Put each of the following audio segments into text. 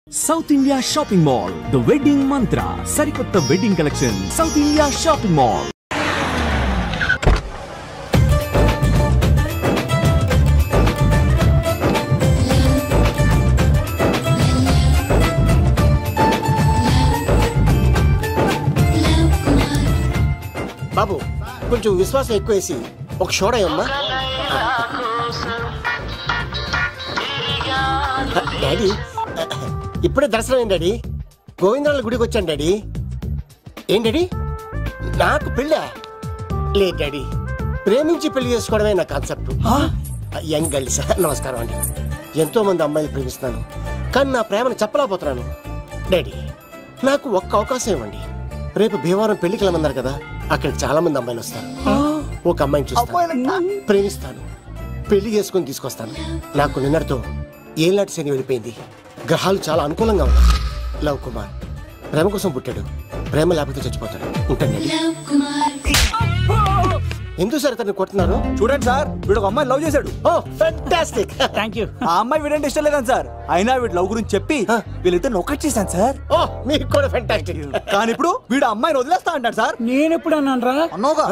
South India Shopping Mall, The Wedding Mantra, Sarikotta Wedding Collection, South India Shopping Mall. బాబు కొంచెం విశ్వాసం ఎక్కువేసి ఒక షోడయమ్మా. Daddy ఇప్పుడే దర్శనం అయింది డాడీ. గోవిందరాల గుడికి వచ్చాను డాడీ. ఏం డాడీ నాకు పెళ్ళా? లేదు డాడీ, ప్రేమించి పెళ్లి చేసుకోవడమే నా కాన్సెప్ట్. యంగ్ గర్ల్స్ నమస్కారం అండి. ఎంతో మంది అమ్మాయిలు ప్రేమిస్తున్నాను, కానీ నా ప్రేమను చెప్పలేకపోతున్నాను. డాడీ నాకు ఒక్క అవకాశం ఇవ్వండి. రేపు భీమవరం పెళ్లికి వెళ్ళమన్నారు కదా, అక్కడికి చాలా మంది అమ్మాయిలు వస్తారు. ఒక అమ్మాయిని చూస్తాను, ప్రేమిస్తాను, పెళ్లి చేసుకుని తీసుకొస్తాను. నాకు నిన్నటితో ఏళ్ళనాటి శని వెళ్ళిపోయింది. గ్రహాలు చాలా అనుకూలంగా ఉన్నాయి. లవ్ కుమార్ ప్రేమ కోసం పుట్టాడు, ప్రేమ లేకపోతే చచ్చిపోతాడు. ఉంటాను. ఎందుకు సార్ అతన్ని కొట్టున్నారు? చూడండి సార్, వీడు ఒక అమ్మాయి లవ్ చేశాడు. Oh fantastic, thank you. ఆ అమ్మాయి వీడంటే ఇష్టం లేదని సార్, అయినా వీడు లవ్ గురించి చెప్పి వీళ్ళిద్దరు ఒకటి చేశాను సార్. ఓ మీకు కూడా ఫెంటాస్టిక్. కానీ ఇప్పుడు వీడు అమ్మాయిని వదిలేస్తా అంటాడు సార్. నేను ఎప్పుడు అన్నాను రా? అన్నోగా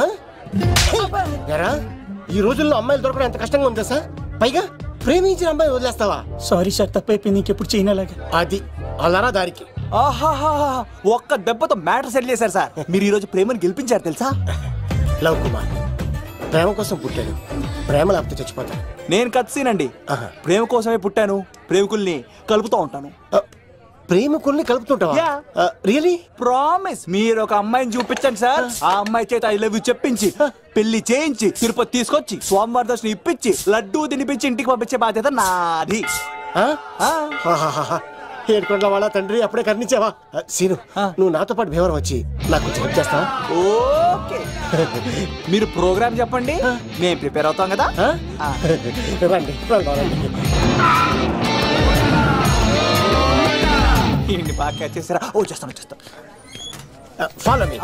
ఈ రోజుల్లో అమ్మాయిలు దొరకడం ఎంత కష్టంగా ఉందా సార్? పైగా ప్రేమించిన అమ్మాయి వదిలేస్తావా? సారీ సార్, తప్పైపోయింది. ఇంకెప్పుడు చేయనలాగా. అది అలారా దారికి. ఆహాహా, ఒక్క దెబ్బతో మ్యాటర్ సెటిల్ చేశారు సార్. మీరు ఈ రోజు ప్రేమను గెలిపించారు తెలుసా? లవ్ కుమార్ ప్రేమ కోసం పుట్టాడు, ప్రేమ లేకపోతే చచ్చిపోతాడు. నేను కత్సీనండి. ప్రేమ కోసమే పుట్టాను, ప్రేమికుల్ని కలుపుతూ ఉంటాను. ప్రేమికుల్ని కలుపుతుంటావా? రియలీ? ప్రామిస్. మీరు ఒక అమ్మాయిని చూపించండి సార్, ఆ అమ్మాయి చేత ఐ లవ్ యూ చెప్పించి పెళ్లి చేయించి తిరుపతి తీసుకొచ్చి స్వామివారి దర్శనం ఇప్పించి లడ్డూ తినిపించి ఇంటికి పంపించే బాధ్యత నాది. ఏడుకొండల వాళ్ళ తండ్రి అప్పుడే కర్ణించావా? సీను, నువ్వు నాతో పాటు భీమవరం వచ్చి నాకు కొంచెం హెల్ప్ చేస్తావా? ఓకే, మీరు ప్రోగ్రామ్ చెప్పండి, నేను ప్రిపేర్ అవుతాం కదా. రండి రండి. ఏంటి బాగా క్యాచ్ చేస్తారా? ఓ చేస్తాను. Follow me.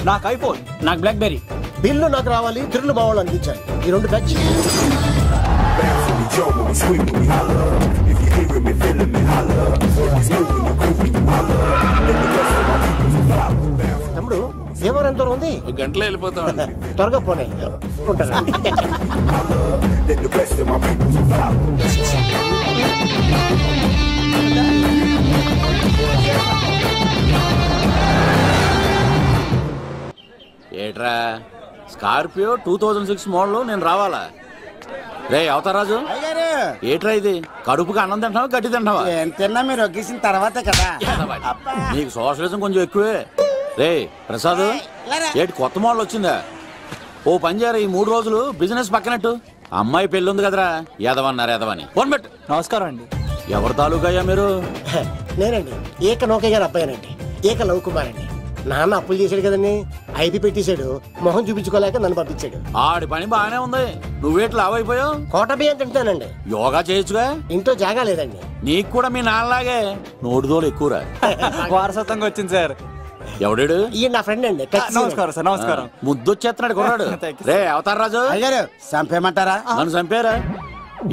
నాకు ఐఫోన్, నాకు బ్లాక్ బెర్రీ. బిల్లు నాకు రావాలి, తిరులు మా వాళ్ళు అందించాలి. ఈ రెండు బ్యాచ్. తమ్ముడు భీమవరం ఎంత దూరం ఉంది? గంటలో వెళ్ళిపోతాం. త్వరగా పోనీ. ఏట్రా స్కార్పియో 2006 మోడల్ నేను రావాలా? రే అవతారాజు, ఏట్రా ఇది? కడుపుకి అన్నం తింటావా గడ్డి తింటావా? తిన్నా మీరు ఒగ్గేసిన తర్వాతే కదా. నీకు సోషలిజం కొంచెం ఎక్కువే. రే ప్రసాద్, ఏటి కొత్త మోడల్ వచ్చిందా? ఓ పని చేయరా, ఈ 3 రోజులు బిజినెస్ పక్కనట్టు. అమ్మాయి పెళ్ళి ఉంది కదరా, ఎదవన్నారు ఎదవని ఫోన్ పెట్టు. నమస్కారం అండి. ఎవరు తాలూకయ్యా మీరు? నేనండి, ఏక నౌకయ్య గారు అబ్బాయినండి. ఏక లవ్ కుమార్ అండి. నాన్న అప్పులు చేశాడు కదండి, ఐపీ పెట్టేశాడు. మొహం చూపించుకోలేక నన్ను పంపించాడు. ఆడి పని బాగానే ఉంది, నువ్వేటి లావైపోయావు? కోట బియ్యం తింటానండి. యోగా చేయొచ్చుగా? ఇంట్లో జాగా లేదండి. నీకు కూడా మీ నాన్నలాగే నోటిదోలు ఎక్కువరా. వారసత్వంగా వచ్చింది సార్. ఎవడాడు? ఈయన నా ఫ్రెండ్ అండి. నమస్కారం సార్. నమస్కారం. ముద్దొచ్చేస్తున్నాడు కొన్నాడు. రే అవతార్ రాజు, అయ్యారు చంపేయమంటారా? నన్ను చంపారా?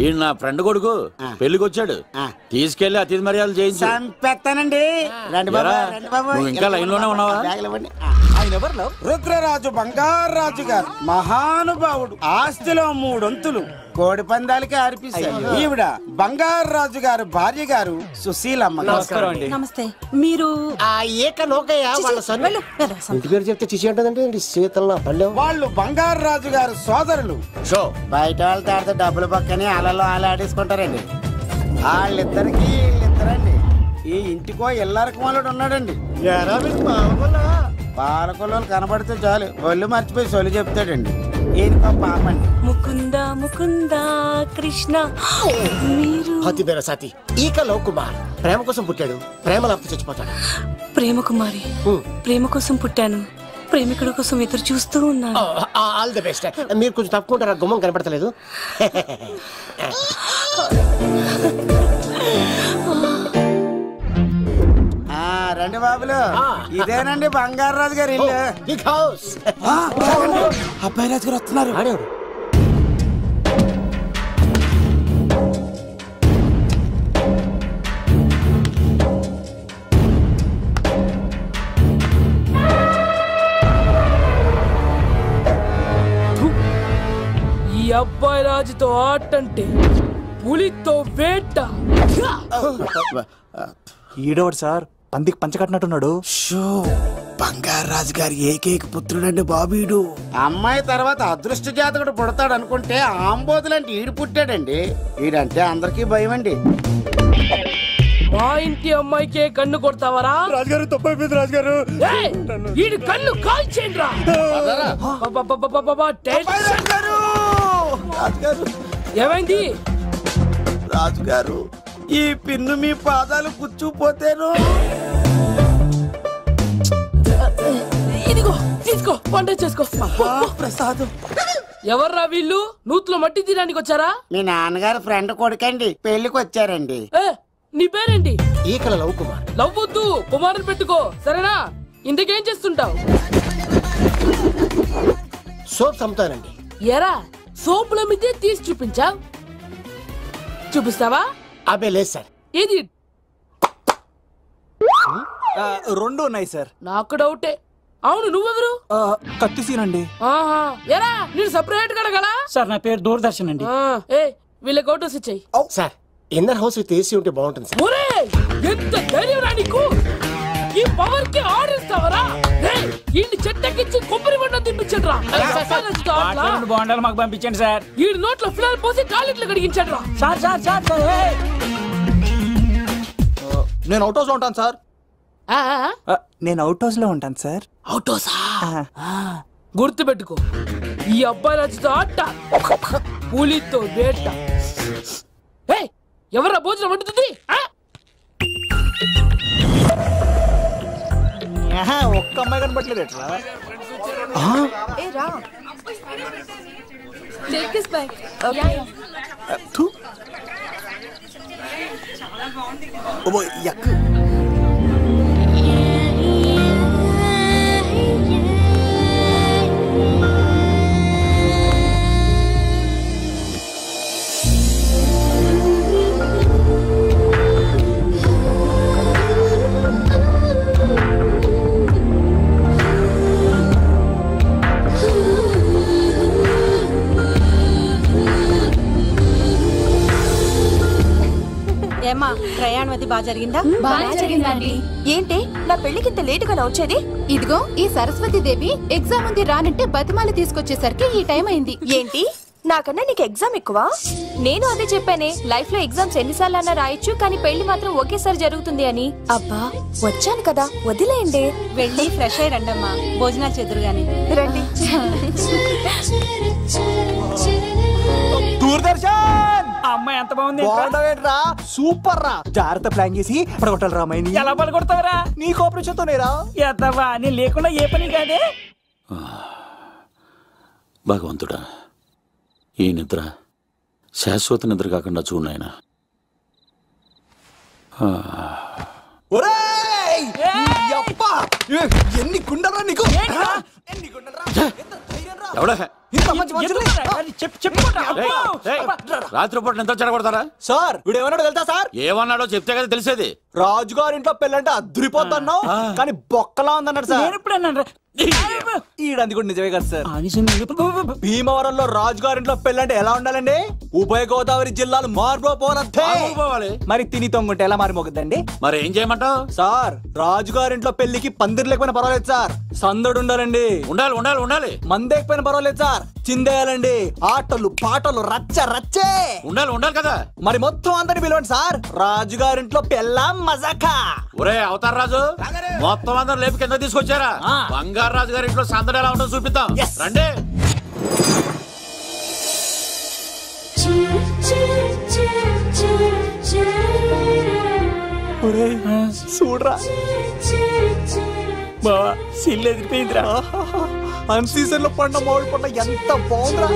ఈయన నా ఫ్రెండ్ కొడుకు పెళ్లికి వచ్చాడు, తీసుకెళ్లి అతిథి మర్యాదలు చేయించు. చంపేస్తానండి. నువ్వు ఇంకా లైన్ లోనే ఉన్నావా? రుద్రరాజు బంగారాజు గారు మహానుభావుడు. ఆస్తిలో 3 వంతులు కోడి పందాలకి అర్పిస్తారు. ఈవిడ బంగారాజు గారు భార్య గారు సుశీలమ్మ. నమస్కారం అండి. నమస్తే. మీరు ఆ ఏక నౌకయ్య వాళ్ళ సొంత ఇంటి పేరు చెప్తే చిచి అంటదంటే శీతల పల్లెం. వాళ్ళు బంగారాజు గారు సోదరులు. షో బయట వాళ్ళ తాడితే డబ్బులు పక్కనే అలలో ఆలాడేసుకుంటారండి. వాళ్ళిద్దరికి వీళ్ళిద్దరండి. ఈ ఇంటికో ఇల్లరకం వాళ్ళడు ఉన్నాడండి. పాలకొల్లు కనబడితే చాలు ఒళ్ళు మర్చిపోయి సొలి చెప్తాడండి. ఈయనకో పాపండి. ముకుంద ముకుంద కృష్ణ. మీరు హతి బేర సాతి ఈక లవ్ కుమార్ ప్రేమ కోసం పుట్టాడు, ప్రేమ లేకపోతే చచ్చిపోతాడు. ప్రేమ కుమారి, ప్రేమ కోసం పుట్టాను, ప్రేమికుడు కోసం ఎదురు చూస్తూ ఉన్నాను. All the best. మీరు కొంచెం తప్పుకుంటారా? గుమ్మం కనపడతలేదు. రండి బాబులు, ఇదేనండి బంగారాజు గారి ఇల్లు. Big house. అబ్బాయి రాజు గారు వస్తున్నారు. ఆడేవాడు అబ్బాయి రాజుతో ఆట అంటే పులితో వేట. ఈడోడు సార్ పందికి పంచకట్టినట్టున్నాడు. బంగారు రాజు గారి ఏకైక పుత్రుడండి బాబీడు. అమ్మాయి తర్వాత అదృష్ట జాతకుడు పుడతాడు అనుకుంటే ఆంబోతులంటే ఈడు పుట్టాడండి. ఈడంటే అందరికీ భయం అండి. మా ఇంటి అమ్మాయికే కన్ను కొడతావరా? రాజుగారు తప్పైపోయింది రాజుగారు. ఈడు కన్ను కాల్చేయండి రా. ఏమైంది రాజుగారు? ఈ పిన్ను మీ పాదాలు కూర్చుపోతేను. ఇదిగో తీసుకో, వంట చేసుకో. ప్రసాదం. ఎవర్రా వీళ్ళు? నూతులో మట్టి తీయడానికి వచ్చారా? మీ నాన్నగారు ఫ్రెండ్ కొడుకండి, పెళ్లికి వచ్చారండి. నీ పేరేంటి? ఈకల లవ్ కుమార్. లవ్వొద్దు, కుమారుని పెట్టుకో సరేనా? ఇంతకేం చేస్తుంటావు? సోప్స్ అమ్ముతానండి. ఎరా సోపుల మీదే తీసి చూపించావు, చూపిస్తావా? అబ్బే లేదు సార్. ఏది? రెండు ఉన్నాయి సార్. నాకు డౌటే. అవును, నువ్వెవరు? కత్తిసీనండి. ఆహా, ఎరా నేను సపరేట్ కడగలా? సార్ నా పేరు దూరదర్శన్ అండి. ఏ వీళ్ళకి ఫోటోస్ ఇచ్చాయి. Sir inner house with AC ఉంటే బాగుంటుంది సార్. ఒరే ఎంత ధైర్యం రా నీకు! ఈ పవర్ కి ఆర్డర్ ఇస్తావరా? ఈ చెట్టెక్కించి కొబ్బరి బండ తిప్పించండి రా. బాగుండాలి మాకు పంపించండి సార్. ఈ నోట్లో ఫినాల్ పోసి టాయిలెట్లు కడిగించండి రా. సార్ సార్ సార్ సార్ నేను అవుట్ హౌస్ లో ఉంటాను సార్. నేను అవుట్ హౌస్ లో ఉంటాను సార్. అవుటోసా? గుర్తు పెట్టుకో, ఈ అబ్బాయి రాజుతో ఆట పులితో వేట. ఎవరా భోజనం వండుతుంది? ఒక్క అమ్మాయి కనబట్లేదు ఎట్లా? ఏమ్మా ప్రయాణం అది బాగా జరిగిందా? బాగా జరిగిందండి. ఏంటి నా పెళ్లికి ఇంత లేటుగా వచ్చేది? ఇదిగో ఈ సరస్వతి దేవి ఎగ్జామ్ ఉంది రానంటే బతిమాలి తీసుకొచ్చేసరికి ఈ టైం అయింది. ఏంటి నాకన్నా నీకు ఎగ్జామ్ ఎక్కువ? నేను అదే చెప్పానే, లైఫ్ లో ఎగ్జామ్స్ ఎన్నిసార్లు అన్నా రాయొచ్చు, కానీ పెళ్లి మాత్రం ఒకేసారి జరుగుతుంది అని. అబ్బా వచ్చాను కదా వదిలేయండి. వెళ్ళి ఫ్రెష్ అయ్యి రండమ్మా, భోజనాలు చెదురు గాని రండి. దూరదర్శన్ అమ్మాయి ఎంత బాగుంది. బాగుండవేట్రా? సూపర్ రా. జాగ్రత్త ప్లాన్ చేసి పడగొట్టాలి రామాయణి. ఎలా పడగొడతావరా? నీ కోఆపరేషన్ తోనేరా. ఎత్తవా నీ లేకుండా ఏ పని కాదే. భగవంతుడా, ఈ నిద్ర శాశ్వత నిద్ర కాకుండా చూడాయన. ఎన్ని గుండెరా నీకు? రాత్రిపూట నిద్ర చెడగొడతారా సార్? వీడు ఏమన్నాడు తెలుసా సార్? ఏమన్నాడో చెప్తే కదా తెలిసేది. రాజుగారింట్లో పెళ్ళంటే అద్దరిపోతున్నావు, కానీ బొక్కలా ఉందన్నాడు సార్. ఈడంది కూడా నిజమే కదా సార్. భీమవరంలో రాజుగారింట్లో పెళ్ళంటే ఎలా ఉండాలండి? ఉభయ గోదావరి జిల్లాలు మారిపోవాలి. మరి తిని తొంగుంటే ఎలా మారిపోతుందండి? మరి ఏం చేయమంటావు సార్? రాజుగారింట్లో పెళ్లికి పందిరి లేకపోయినా పర్వాలేదు సార్, సందడు ఉండాలండి. ఉండాలి ఉండాలి ఉండాలి. మందేకపోయినా పర్వాలేదు సార్, చిందేయాలండి. ఆటలు పాటలు రచ్చ రచ్చే ఉండాలి ఉండాలి కదా. మరి మొత్తం అందరిని పిలవండి సార్. రాజుగారింట్లో పెళ్ళాం మజాకా. ఒరే అవతార్ రాజు, మొత్తం అందరు లేపు కింద తీసుకొచ్చారా? బంగారు రాజు గారి ఇంట్లో సందడి ఎలా ఉంటుందో చూపిద్దాం రండి. చూడరా బావా, సిల్లు ఎదిరిపోయిందిరా. అన్ సీజన్ లో పండ మామిడి పంట ఎంత బాగుందిరా.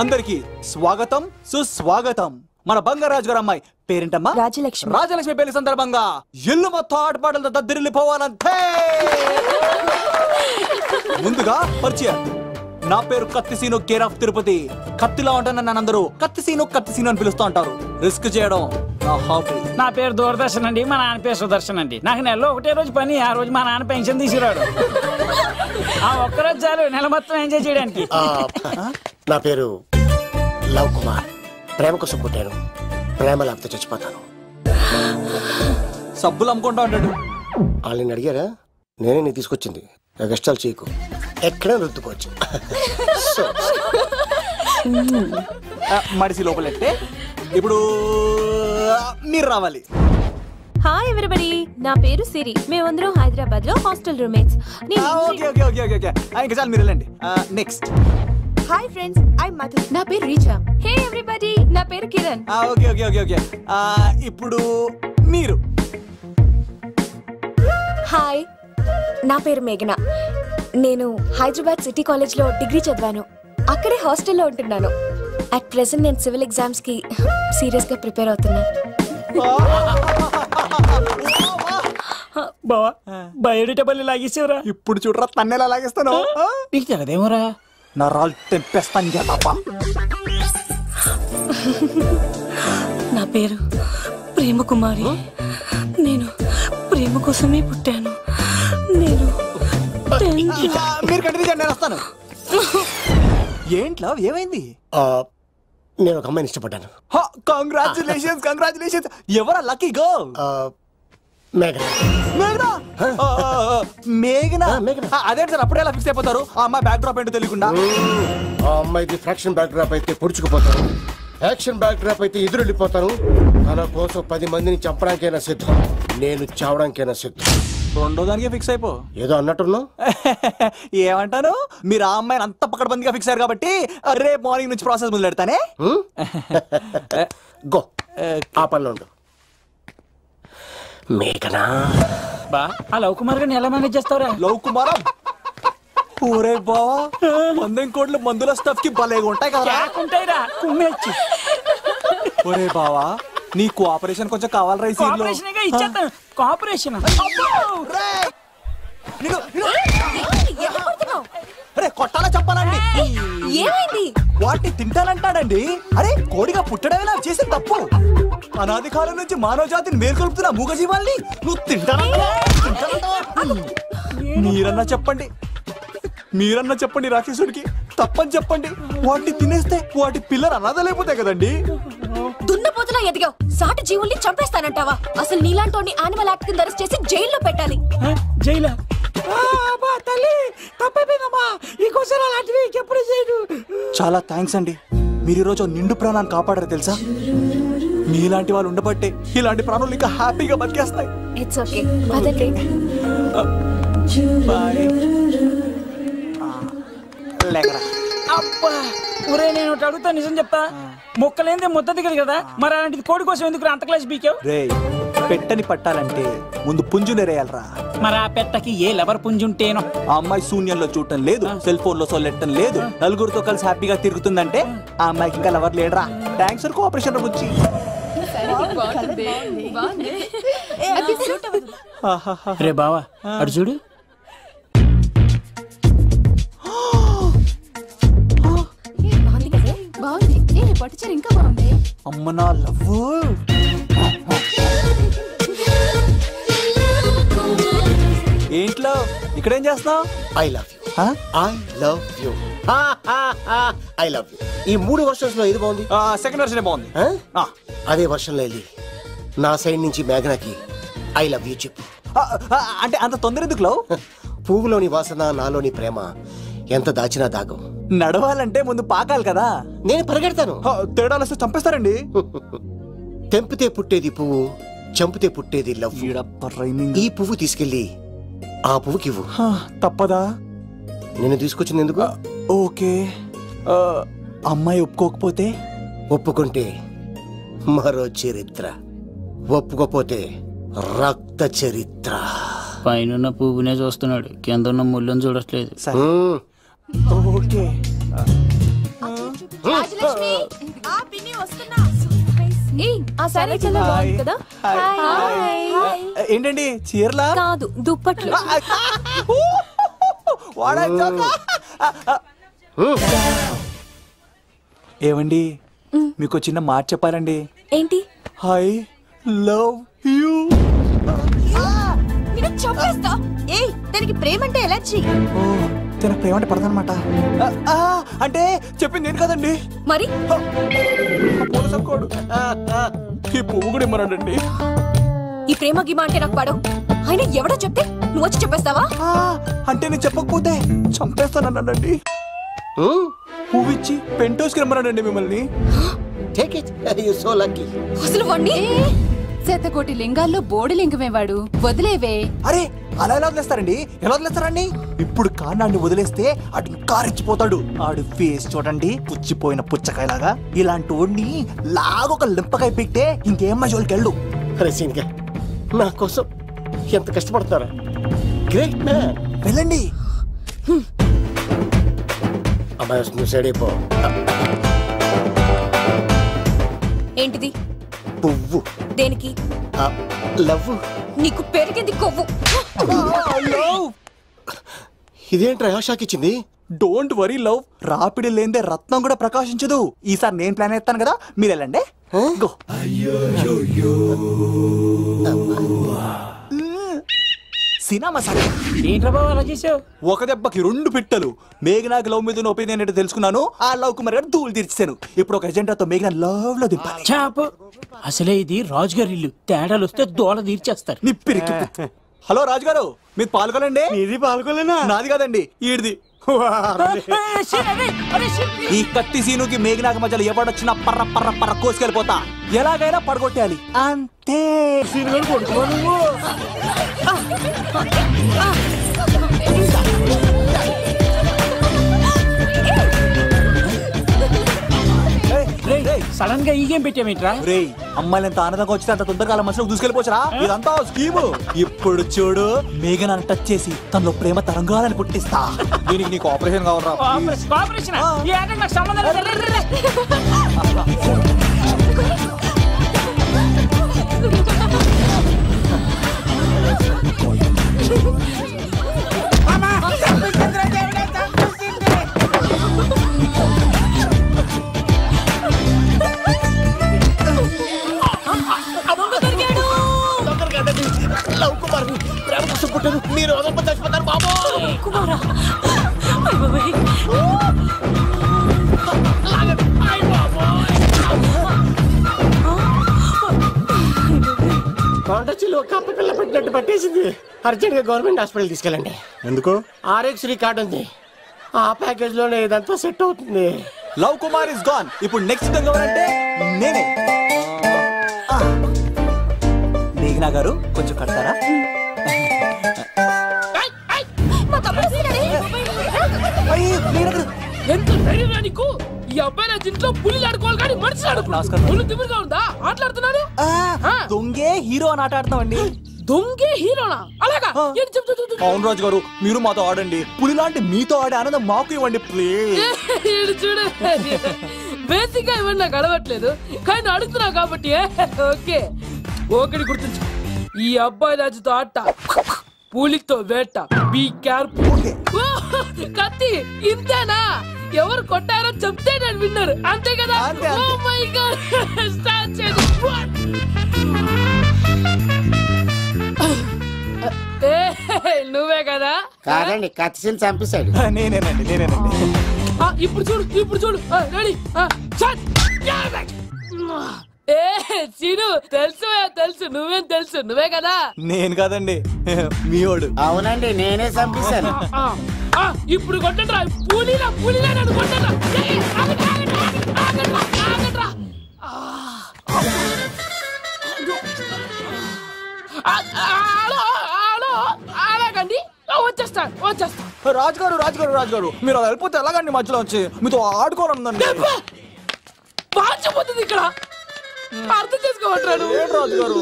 అందరికి స్వాగతం సుస్వాగతం. మన బంగారాజు గారు అమ్మాయి పేరేంటమ్మా? రాజలక్ష్మి. రాజలక్ష్మి పెళ్లి సందర్భంగా ఇల్లు మొత్తం ఆటపాటలతో దద్దరిల్లిపోవాలంతే. ముందుగా పరిచయం. నా పేరు కత్తిసీను, కేర్ ఆఫ్ తిరుపతి. కత్తిలా ఉంటాను నన్ను అందరూ కత్తిసీను కత్తిసీను అని పిలుస్తూ ఉంటారు. రిస్క్ చేయడం నా హాబీ. నా పేరు దూరదర్శన్ అండి, మా నాన్న పేరు సుదర్శన్ అండి. నాకు నెలలో ఒకటే రోజు పని, ఆ రోజు మా నాన్న పెన్షన్ తీసుకురాడు. ఆ ఒక్కరోజు చాలు నెల మొత్తం ఎంజాయ్ చేయడానికి. నా పేరు లవ్ కుమార్. ప్రేమ కోసం పుట్టాను, ప్రేమ లేకపోతే చచ్చిపోతాను. సబ్బులు అమ్ముకుంటా ఉంటాడు. వాళ్ళని అడిగారా? నేనే నీకు తీసుకొచ్చింది. కష్టాలు చేయకు, ఎక్కడే రుద్దుకోవచ్చు. మడిసి లోపలెట్టే ఇప్పుడు మీరు రావాలి. హాయ్ ఎవ్రీబడి, నా పేరు సిరి. మేమందరం హైదరాబాద్ లో హాస్టల్ రూమ్మేట్స్. ఇంకా చాలు, మీరు వెళ్ళండి. Next. Hi friends, I Madhu. నా పేరు రీచా. హే ఎవ్రీబడి, నా పేరు Kiran. Okay okay okay okay ఇప్పుడు మీరు. హాయ్, నా పేరు మేఘన. నేను హైదరాబాద్ సిటీ కాలేజ్ లో డిగ్రీ చదివాను. అక్కడే హాస్టల్లో ఉంటున్నాను. అట్ ప్రెసెంట్ నేను సివిల్ ఎగ్జామ్స్ కి సీరియస్ గా ప్రిపేర్ అవుతున్నాను. బావా బయోడేటా లాగేసేవరా? ఇప్పుడు చూడరా తన్నేలా లాగేస్తాను. నీకు తెగదేమోరా? నా రాళ్ళు తెంపేస్తాను తప్ప. నా పేరు ప్రేమ కుమారి. నేను ప్రేమ కోసమే పుట్టాను. నేను మీరు కంటిన్యూ చేయండి, నేను వస్తాను. ఏంట్లో ఏమైంది? నేను ఒక అమ్మాయిని ఇష్టపడ్డాను. Congratulations congratulations. ఎవరా లక్కీ గర్ల్? మేఘనా. అదే సార్, అప్పుడే ఎలా ఫిక్స్ అయిపోతారు? ఆ అమ్మాయి బ్యాక్ డ్రాప్ ఏంటో తెలియకుండా. ఆ అమ్మాయిది ఫ్రాక్షన్ బ్యాక్ డ్రాప్ అయితే పొడుచుకుపోతాను, యాక్షన్ బ్యాక్ డ్రాప్ అయితే ఎదురెళ్ళిపోతాను. తన కోసం 10 మందిని చంపడానికైనా సిద్ధం, నేను చావడానికైనా సిద్ధం. రెండో దానికి ఫిక్స్ అయిపో. ఏదో అన్నట్టున్నావు. ఏమంటాను? మీరు ఆ అమ్మాయిని అంత పక్కడబందిగా ఫిక్స్ అయ్యారు కాబట్టి రేపు మార్నింగ్ నుంచి ప్రాసెస్ మొదలు పెడతానే. గో, ఆ పనిలో ఉండు. మేఘనా. బా, ఆ లవ్ కుమార్ గారిని ఎలా మేనేజ్ చేస్తావురా? లవ్ కుమారం? ఊరే బావా, 100 కోట్ల మందుల స్టఫ్ కి భలేగా ఉంటాయి కదా. ఉంటాయిరా, కుమ్మేచ్చి. ఒరే బావా, నీ కోఆపరేషన్ కొంచెం కావాలరా ఈ సీన్ లో. ఇచ్చేస్తాను కోఆపరేషన్. అరే కొట్టాలా చెప్పాలండి? ఏమైంది? వాటిని తింటానంటాడండి. అరే కోడిగా పుట్టడమే నాకు చేసిన తప్పు. అనాది కాలం నుంచి మానవ జాతిని మేల్కొల్పుతున్న మూగజీవాల్ని నువ్వు తింటానంటావా? మీరన్నా చెప్పండి, మీరన్నా చెప్పండి రాక్షసుడికి. తప్పని చెప్పండి. వాటిని తినేస్తే వాటి పిల్లలు అనాథలైపోతాయి కదండి. దున్నపోతులా ఎదిగావు, సాటి జీవుల్ని చంపేస్తానంటావా? అసలు నీలాంటి యానిమల్ యాక్ట్ కింద అరెస్ట్ చేసి జైల్లో పెట్టాలి. జైలా? చాలా థ్యాంక్స్ అండి, మీరు ఈరోజు నిండు ప్రాణాన్ని కాపాడారు తెలుసా. మీలాంటి వాళ్ళు ఉండబట్టే ఇలాంటి ప్రాణులు ఇంకా హ్యాపీగా బతికేస్తాయి. ఇట్స్ ఓకే, పదండి. అబ్బా ఒరే, నేను ఒకటి అడుగుతా, నిజం చెప్తా. మొక్కలేందే ముద్ద దిగదు కదా, మరి అలాంటిది కోడి కోసం ఎందుకు అంత క్లాస్ బీకావు? రే, పెట్టని పట్టాలంటే ముందు పుంజు నెరేయాలరా. మరి ఆ పెట్టకి ఏ లవర్ పుంజుంటేనో. ఆ అమ్మాయి శూన్యంలో చూడటం లేదు, సెల్ ఫోన్ లో సొల్లెట్టడం లేదు, నలుగురితో కలిసి హ్యాపీగా తిరుగుతుందంటే ఆ అమ్మాయికి ఇంకా లవర్ లేడరా. థ్యాంక్స్ ఫర్ కోఆపరేషన్ వచ్చి. రే బావా, అడు చూడు. ఇంకా బాగుంది. అమ్మ నా లవ్. ఏంట్లో ఇక్కడేం చేస్తున్నావు? I love you, I love you, I love you. ఈ 3 వర్షన్స్ లో ఏది బాగుంది? సెకండ్ వర్షన్ బాగుంది. అదే వర్షంలో వెళ్ళి నా సైడ్ నుంచి మేఘనాకి ఐ లవ్ యూ చెప్పు. అంటే అంత తొందర ఎందుకు లవ్? పువ్వులోని వాసన, నాలోని ప్రేమ ఎంత దాచినా దాగం. నడవాలంటే ముందు పాకాలి కదా. నేను పరిగెడతాను. తేడాలు వస్తే చంపేస్తారండి. తెంపితే పుట్టేది పువ్వు, చంపితే పుట్టేది లవ్. ఈ పువ్వు తీసుకెళ్ళి ఆ పువ్వుకి ఇవ్వు. తప్పదా? నేను తీసుకొచ్చింది ఎందుకు? ఓకే, అమ్మాయి ఒప్పుకోకపోతే? ఒప్పుకుంటే మరో చరిత్ర, ఒప్పుకోపోతే రక్త చరిత్ర. పైన పువ్వునే చూస్తున్నాడు, కింద ఉన్న ముళ్ళని చూడట్లేదు. ఓకే. ఏంటండి చీరలా? కాదు, దుప్పట్లు. ఏమండి, మీకు చిన్న మాట చెప్పాలండి. ఏంటి? I love you. చంపేస్తా. ఏయ్, దానికి ప్రేమ అంటే ఎలర్జీ. తనకు ప్రేమ అంటే పడదనమాట. అంటే చెప్పింది నేను కదండి. మరి ఈ పువ్వు కూడా ఇమ్మన్నాడండి. ఈ ప్రేమ గిమ అంటే నాకు పడవు. అయినా ఎవడో చెప్తే నువ్వు వచ్చి చెప్పేస్తావా? అంటే నేను చెప్పకపోతే చంపేస్తానన్నాడండి. పువ్విచ్చి పెంటోస్కి రమ్మన్నాడండి మిమ్మల్ని. అసలు వాణ్ణి శతకోటి లింగాల్లో బోడి లింగమే వాడు. వదిలేవే. అరే అలా ఎలా వదిలేస్తారండి? ఎలా వదిలేస్తారండి? ఇప్పుడు కాన్నాడిని వదిలేస్తే అటు ఇంకా రెచ్చిపోతాడు. ఆడు ఫేస్ చూడండి, పుచ్చిపోయిన పుచ్చకాయలాగా. ఇలాంటి వాడిని లాగొక లింపకాయ పెట్టే ఇంకేం మజోలికి వెళ్ళు. నా కోసం ఎంత కష్టపడతారా? Great man. వెళ్ళండి. అమ్మాయి సైడ్ అయిపో. ఏంటిది? పువ్వు. దేనికి? లవ్. నీకు పెరిగింది కొవ్వు. ఇదేంట్రా షాక్ ఇచ్చింది? డోంట్ వరీ లవ్, రాపిడి లేదే రత్నం కూడా ప్రకాశించదు. ఈసారి నేను ప్లాన్ ఎత్తాను కదా, మీరు వెళ్ళండి. గో. సినిమా సార్ ఏంట్రా బాబు అలా చేసావు? ఒక దెబ్బకి 2 పిట్టలు. మేఘనాకి లవ్ మీద ఒపీనియన్ ఏంటో తెలుసుకున్నాను. ఆ లవ్ కుమార్ గారు ధూళి తీర్చాను. ఇప్పుడు ఒక ఎజెండాతో మేఘనా లవ్ లో దింపాలి. చాపు. అసలే ఇది రాజుగారి ఇల్లు. తేడాలు వస్తే దోళ తీర్చేస్తారు. నిప్పిరికి. హలో రాజుగారు, మీరు పాల్గొనండి. ఇది పాల్గొలేనా? నాది కాదండి, ఈడిది. ఈ కత్తి సీనుకి మేఘనాకి మధ్యలో ఎవడొచ్చినా పర్ర పర్ర పర్ర కోసుకెళ్ళిపోతా. ఎలాగైనా పడగొట్టాలి అంతే. సడన్ గా ఈ గేమ్ పెట్టామేంట్రా? రే, అమ్మాయిలు ఎంత ఆనందంగా వచ్చితే అంత తొందరగా మనుషులకు దూసుకెళ్ళిపోవచ్చురా. ఇదంతా స్కీము. ఇప్పుడు చూడు, మేఘనాన్ని టచ్ చేసి తనలో ప్రేమ తరంగాలని పుట్టిస్తా. దీనికి నీకు ఆపరేషన్ కావాలరా? లవ్ కుమార్ ప్రేమ కోసం పుట్టారు. మీరు వదలప చచ్చిపోతారు బాబు. కుమారా కొండచిలో కప్ప పిల్ల పెట్టినట్టు పట్టేసింది. అర్జెంట్ గా గవర్నమెంట్ హాస్పిటల్ తీసుకెళ్ళండి. ఎందుకు? ఆర్ఎక్స్ కార్డు ఉంది. ఆ ప్యాకేజ్ లోనే ఇదంతా సెట్ అవుతుంది. Love Kumar is gone. ఇప్పుడు నెక్స్ట్ దొంగ ఎవరంటే నేనే. మేఘనా గారు కొంచెం కడతారా? ఎంత ధైర్యం నీకు? ఈ అబ్బాయి నా ఇంట్లో పులిలు ఆడుకోవాలి కానీ మనిషి ఆడుకో. పులి తిమ్మిగా ఉందా? ఆటలాడుతున్నాడు. దొంగే హీరో అని ఆట ఆడుతున్నామండి. దొంగే హీరోనా? అలాగా? అవును రాజు గారు, మీరు మాతో ఆడండి. పులి లాంటి మీతో ఆడే ఆనందం మాకు ఇవ్వండి ప్లీజ్. చూడు, బేసిక్ గా ఇవన్నీ నాకు అలవట్లేదు, కానీ అడుగుతున్నా కాబట్టి ఓకే. ఒకటి గుర్తుంచు, ఈ అబ్బాయి రాజుతో ఆట, పులితో వేట. Be careful. కత్తి ఇంతేనా? ఎవరు కొట్టారో చెప్తే నేను విన్నారు, అంతే కదా? ఓ మై గాడ్, స్టార్ట్ చేయండి. నువ్వే కదా? కాదండి, కత్తిని చంపేశాడు. నేనేనండి. ఇప్పుడు చూడు. రెడీ. చీను, తెలుసు నువ్వేం తెలుసు, నువ్వే కదా? నేను కాదండి, మీవాడు. అవునండి, నేనే చంపేశాను. ఇప్పుడు కొట్టండి. పులిలా నన్ను కొట్టండి. అలాగండి, వచ్చేస్తా. రాజుగారు మీరు అలా వెళ్ళిపోతే ఎలాగండి? మధ్యలో వచ్చి మీతో ఆడుకోవాలండి. మార్చిపోతుంది ఇక్కడ, అర్థం చేసుకోవట్లేదు. రాజుగారు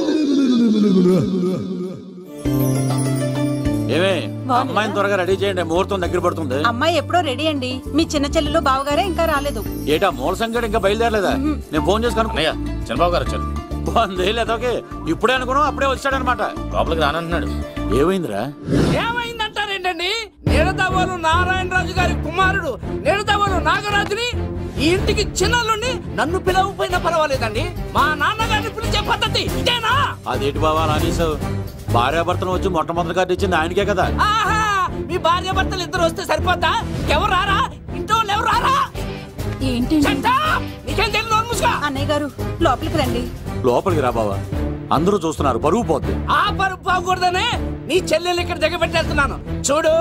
ఏమే, అమ్మాయిని త్వరగా రెడీ చేయండి, ముహూర్తం దగ్గర పడుతుంది. అమ్మాయి ఎప్పుడో రెడీ అండి. మీ చిన్న చెల్లెలు బావగారే ఇంకా రాలేదు. ఏటా మూల సంగతి ఇంకా బయలుదేరలేదా? నేను ఫోన్ చేసి కనుక్కున్నాయా? చంద్రబాబు గారు వచ్చారు. లేదోకే ఇప్పుడే అనుకున్నావు, అప్పుడే వచ్చాడనమాట. లోపలికి రానంటున్నాడు. ఏమైందిరా? ఏమైందంటారేంటండి? నిడదవోలు నారాయణరాజు గారి కుమారుడు నిడదవోలు నాగరాజుని ఈ ఇంటికి చిన్నల్లుండి నన్ను పిలవకపోయినా పర్వాలేదండి. మా నాన్నగారిని పిలిచే పద్ధతి ఇదేనా? అదేంటి బాబా రానీసావు? భార్యాభర్తను వచ్చి మొట్టమొదటి కార్డు ఇచ్చింది ఆయనకే కదా. ఆహా, మీ భార్యాభర్తలు ఇద్దరు వస్తే సరిపోతా? ఎవరు రారా? ఇంట్లో ఎవరు రారా? ఏంటి నీకేం తెలియదు? అన్నయ్య గారు లోపలికి రండి. లోపలికి రా బాబా, అందరూ చూస్తున్నారు, పరువు పోద్ది. ఆ పరుపు పోకూడదనే నీ చెల్లెలు ఇక్కడ దిగబెట్టేస్తున్నాను. చూడు,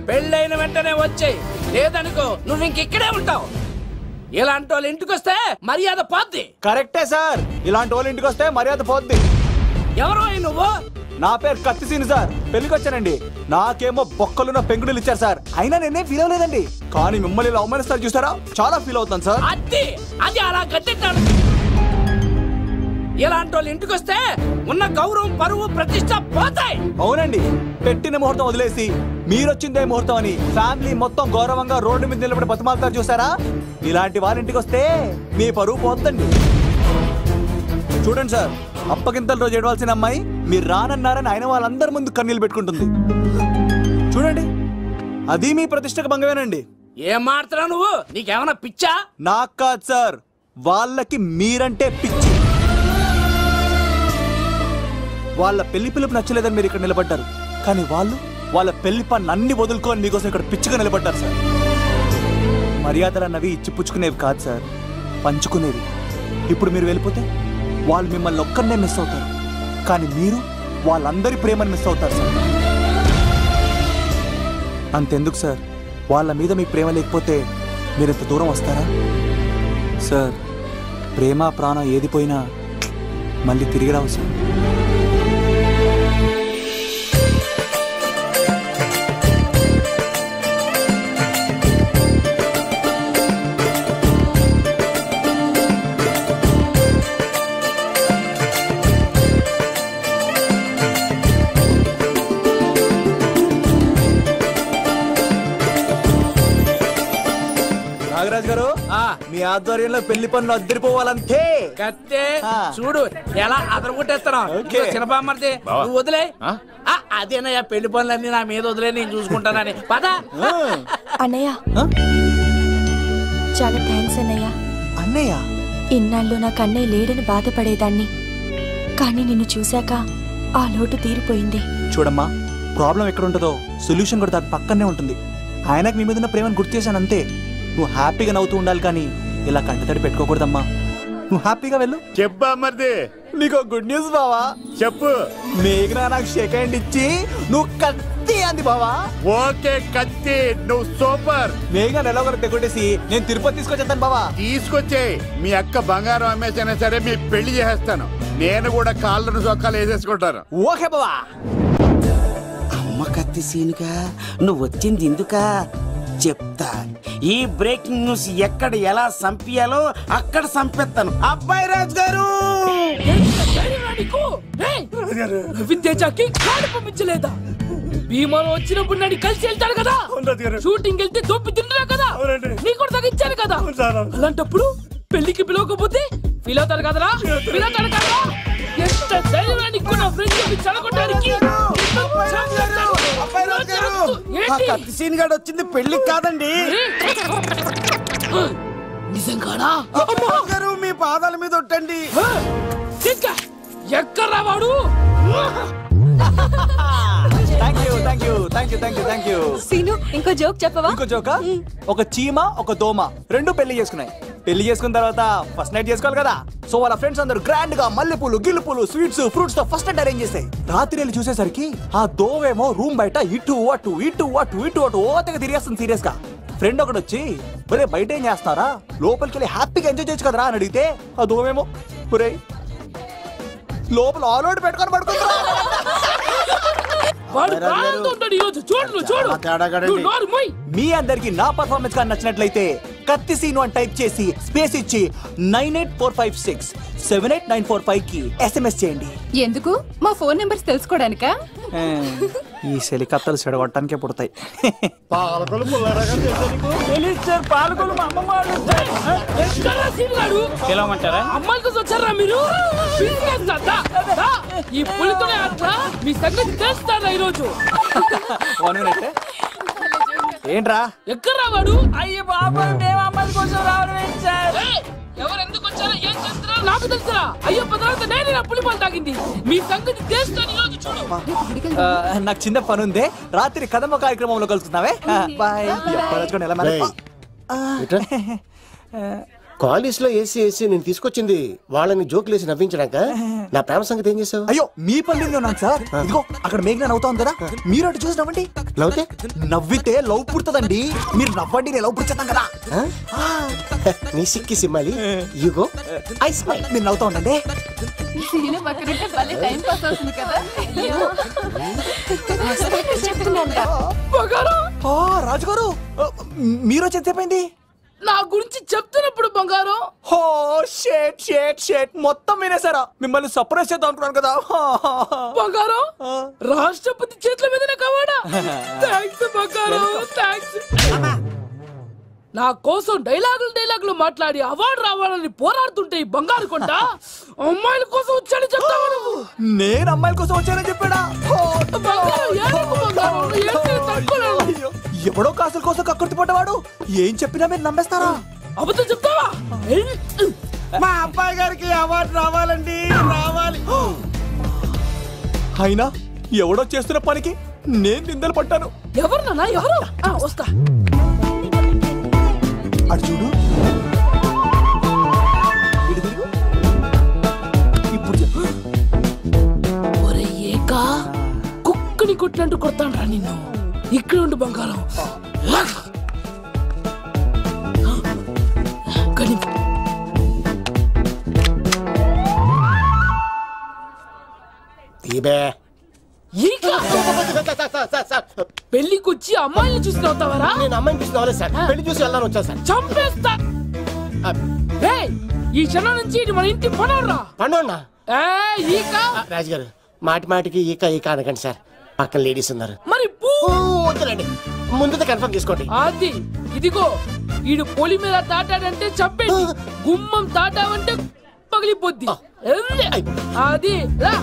పెళ్ళైన వెంటనే వచ్చేయి, లేదనుకో నువ్వు ఇంకెక్కడే ఉంటావు. ఇలాంటి వాళ్ళ ఇంటికి వస్తే మర్యాద పోద్ది. కరెక్టే సార్, ఇలాంటి వాళ్ళ ఇంటికి వస్తే మర్యాద పోద్ది. ఎవరో నువ్వు? నా పేరు కత్తిసీని సార్, పెళ్లికి వచ్చానండి. నాకేమో బొక్కలున్న పెంగుడులు ఇచ్చారు సార్, అయినా నేనే ఫీల్ అవ్వలేదండి. కానీ మిమ్మల్ని ఇలా అవమానిస్తారు చూసారా, చాలా ఫీల్ అవుతాను సార్. అది అలా గట్టెట్టాడు. ఇలాంటి వాళ్ళు ఇంటికి వస్తే ఉన్న గౌరవం, పరువు, ప్రతిష్ట పోతాయి. అవునండి, పెట్టిన ముహూర్తం వదిలేసి మీరొచ్చిందే ముహూర్తం అని ఫ్యామిలీ మొత్తం గౌరవంగా రోడ్డు మీద నిలబడి బతిమాలుతారు చూసారా. ఇలాంటి వారింటికి వస్తే మీ పరువు పోతండి. చూడండి సార్, అప్పగింతల రోజు ఏడవలసిన అమ్మాయి మీరు రానన్నారని ఆయన వాళ్ళందరి ముందు కన్నీళ్ళు పెట్టుకుంటుంది. చూడండి, అది మీ ప్రతిష్టకు భంగమేనండి. ఏం మాట్లాడుతున్నావు నువ్వు? నీకేమన్నా పిచ్చా? నాకు కాదు సార్, వాళ్ళకి మీరంటే పిచ్చి. వాళ్ళ పెళ్లి పిలుపు నచ్చలేదని మీరు ఇక్కడ నిలబడ్డారు, కానీ వాళ్ళు వాళ్ళ పెళ్లి పనులు అన్ని వదులుకొని మీకోసం ఇక్కడ పిచ్చిగా నిలబడ్డారు సార్. మర్యాదలు అన్నవి ఇచ్చిపుచ్చుకునేవి కాదు సార్, పంచుకునేవి. ఇప్పుడు మీరు వెళ్ళిపోతే వాళ్ళు మిమ్మల్ని ఒక్కరినే మిస్ అవుతారు, కానీ మీరు వాళ్ళందరి ప్రేమను మిస్ అవుతారు సార్. అంతెందుకు సార్, వాళ్ళ మీద మీ ప్రేమ లేకపోతే మీరు ఇంత దూరం వస్తారా సార్? ప్రేమ ప్రాణం ఏది పోయినా మళ్ళీ తిరిగి రావు సార్. నాగరాజ్ గారు, మీ ఆధ్వర్యంలో పెళ్లి పనులు అద్దరిపోవాలంతే. కత్తే చూడు ఎలా అదరగొట్టేస్తున్నావు. చిన్నబామ్మర్ది నువ్వు వదిలే. అదేనయ్యా, పెళ్లి పనులన్నీ నా మీద వదిలే, నేను చూసుకుంటానని. పద అన్నయ్య. చాలా థ్యాంక్స్ అన్నయ్య. అన్నయ్య, ఇన్నాళ్ళు నాకు అన్నయ్య లేడని బాధపడేదాన్ని, కానీ నిన్ను చూశాక ఆ లోటు తీరిపోయింది. చూడమ్మా, ప్రాబ్లం ఎక్కడ ఉంటుందో సొల్యూషన్ కూడా దాని పక్కనే ఉంటుంది. ఆయనకు మీ మీద ఉన్న ప్రేమను గుర్తు చేశాను అంతే. నువ్వు హ్యాపీగా నవ్వుతూ ఉండాలి, కానీ ఇలా కంటతడి పెట్టుకోకూడదమ్మా. నువ్వు హ్యాపీగా వెళ్ళు. చెప్పా మరిది, నీకు గుడ్ న్యూస్ బావా. చెప్పు. మేఘనా నాకు షేక్ హ్యాండ్ ఇచ్చి నువ్వు కత్తి అంది బావా. ఓకే కత్తి, నువ్వు సూపర్. మేఘనా ఎలా ఒకరు తెగొట్టేసి నేను తిరుపతి తీసుకొచ్చేస్తాను బావా. తీసుకొచ్చే మీ అక్క బంగారం అమ్మేసైనా సరే మీ పెళ్లి చేసేస్తాను. నేను కూడా కాళ్ళను చొక్కాలు వేసేసుకుంటాను. ఓకే బావా. అమ్మ కత్తి సీనుగా నువ్వు వచ్చింది ఎందుకా చెప్తా. ఈ బ్రేకింగ్ న్యూస్ ఎక్కడ ఎలా సంపియాలో అక్కడ సంపెత్తాను. అబ్బాయి రాజు గారు, విద్యాచాకి కాడు పంపించలేదా? భీమాలో వచ్చినప్పుడు నన్ను కలిసి వెళ్తాడు కదా, షూటింగ్ వెళ్తే దొప్పి తింటున్నా కదా, నీ కూడా తగ్గించాను కదా. అలాంటప్పుడు పెళ్లికి పిలవకపోతే ఫీల్ అవుతారు కదరా, ఫీల్ అవుతారు కదా. ఎంత ధైర్యాన్ని నా ఫ్రెండ్ చదవడానికి కత్తి సీన్ గాడు వచ్చింది పెళ్లికి కాదండి. నిజంగానా? గారు మీ పాదాల మీద ఒట్టండి. ఎక్కడ్రా వాడు? సీను, ఇంకో జోక్ చెప్పవా? ఇంకో జోకా? ఒక చీమ ఒక దోమ రెండు పెళ్లి చేసుకున్నాయి. పెళ్లి చేసుకున్న తర్వాత ఫస్ట్ నైట్ చేసుకోవాలి కదా. సో వాళ్ళ ఫ్రెండ్స్ అందరూ గ్రాండ్ గా మల్లెపూలు, గిల్లుపూలు, స్వీట్స్, ఫ్రూట్స్ తో ఫస్ట్ నైట్ అరేంజ్ చేసాయి. రాత్రి వెళ్ళి చూసేసరికి ఆ దోవేమో రూమ్ బయట ఇటు అటు ఇటు అటు ఇటు అటు ఓతగా తిరిగేస్తుంది సీరియస్ గా. ఫ్రెండ్ ఒకటి వచ్చి, ఒరే బయట ఏం చేస్తారా, లోపలికి వెళ్ళి హ్యాపీగా ఎంజాయ్ చేయొచ్చు కదరా అని అడిగితే ఆ దోవేమో, ఒరే లోపల ఆల్ అవుట్ పెట్టుకొని పడుకుంటా. మీ అందరికి నా పర్ఫార్మెన్స్ గా నచ్చినట్లయితే కత్తి సీను అని టైప్ చేసి స్పేస్ ఇచ్చి 9845678945 కి SMS చేయండి. ఎందుకు? మా ఫోన్ నెంబర్స్ తెలుసుకోవడానికా? ఈ సెలికత్తలు చెడగొట్టడానికే పుడతాయి. పాలకొలు పిలవమంటారా? అమ్మాయికి వచ్చారా మీరు? ఈ పులితోనే అట్లా మీ సంగతి తెలుస్తారా ఈరోజు? ఏంట్రా ఎక్కడ్రా వాడు? అయ్యో బాబా మేము అమ్మాయి కోసం రావడం ఏంటి సార్? ఎవరు ఎందుకు వచ్చారో ఏం చేస్తున్నారో నాకు తెలుసురా. అయ్యో తర్వాత నేను నా పులిపాలు తాగింది. మీ సంగతి తెలుసుకొని ఈరోజు చూడు. నాకు చిన్న పని ఉంది, రాత్రి కదమ్మ కార్యక్రమంలో కలుస్తున్నావే. బాయ్. కాలేజ్ లో ఏసీ నేను తీసుకొచ్చింది వాళ్ళని జోకులేసి నవ్వించడాక. నా ప్రేమ సంగతి ఏం చేసావు? అయ్యో మీ పని ఉన్నాను సార్. ఇదిగో అక్కడ మేఘన నవ్వుతాం కదా, మీరు అటు చూసి నవ్వండి. నవ్వుతే నవ్వితే లవ్ పుడుతుందండి. మీరు నవ్వండి, నేను లవ్ పుడిచేస్తాం కదా. నీ సిక్కి సిమ్మాలి యుగో ఐ స్మైల్. మీరు నవ్వుతా ఉండండి. రాజుగారు మీరు చెప్పింది నా గురించి చెప్తున్నప్పుడు బంగారం. హో షేట్ షేట్ షేట్ మొత్తం వినేసారా? మిమ్మల్ని సర్ప్రైజ్ చేద్దాం అనుకున్నాను కదా. బంగారం రాష్ట్రపతి చేతుల మీదనే కావాడా? థాంక్స్ బంగారం, థాంక్స్. నా కోసం డైలాగులు మాట్లాడి అవార్డు రావాలని పోరాడుతుంటే ఈ బంగారు కొండ అమ్మాయిల కోసం వచ్చాడని చెప్తావా నువ్వు? నేను అమ్మాయిల కోసం వచ్చానని చెప్పాడా? ఎవడో కాసుల కోసం కక్కుర్తి పడ్డవాడు ఏం చెప్పినా మీరు నమ్మేస్తారా? అబద్ధం చెప్తావా? మా అబ్బాయి గారికి అవార్డు రావాలండి, రావాలి. అయినా ఎవడో చేస్తున్న పనికి నేను నిందలు పట్టాను. ఎవరు నాన్న ఎవరు? వస్తా. అటు చూడు. ఇప్పుడు ఒరే ఏకా కుక్కని కొట్టినట్టు కొడతాను రా నిన్ను. ఇక్కడ ఉండు బంగారం. పెళ్లికొచ్చి అమ్మాయిని చూసి నవ్వుతావరా? నేను అమ్మాయిని చూసి నవ్వలేదు సార్, పెళ్లి చూసి వెళ్ళాలని వచ్చా సార్. చంపేస్తా. ఈ క్షణం నుంచి ఇది మన ఇంటి పనోడ్రా. పనోడ్నా? రాజుగారు మాటి మాటికి ఈక అనకండి సార్, పక్కన లేడీస్ ఉన్నారు. మరి వద్దులండి, ముందు కన్ఫర్మ్ చేసుకోండి. అది ఇదిగో ఈడు పొలి మీద తాటాడంటే చంపేది, గుమ్మం తాటావంటే పగిలిపోద్ది. అది రా.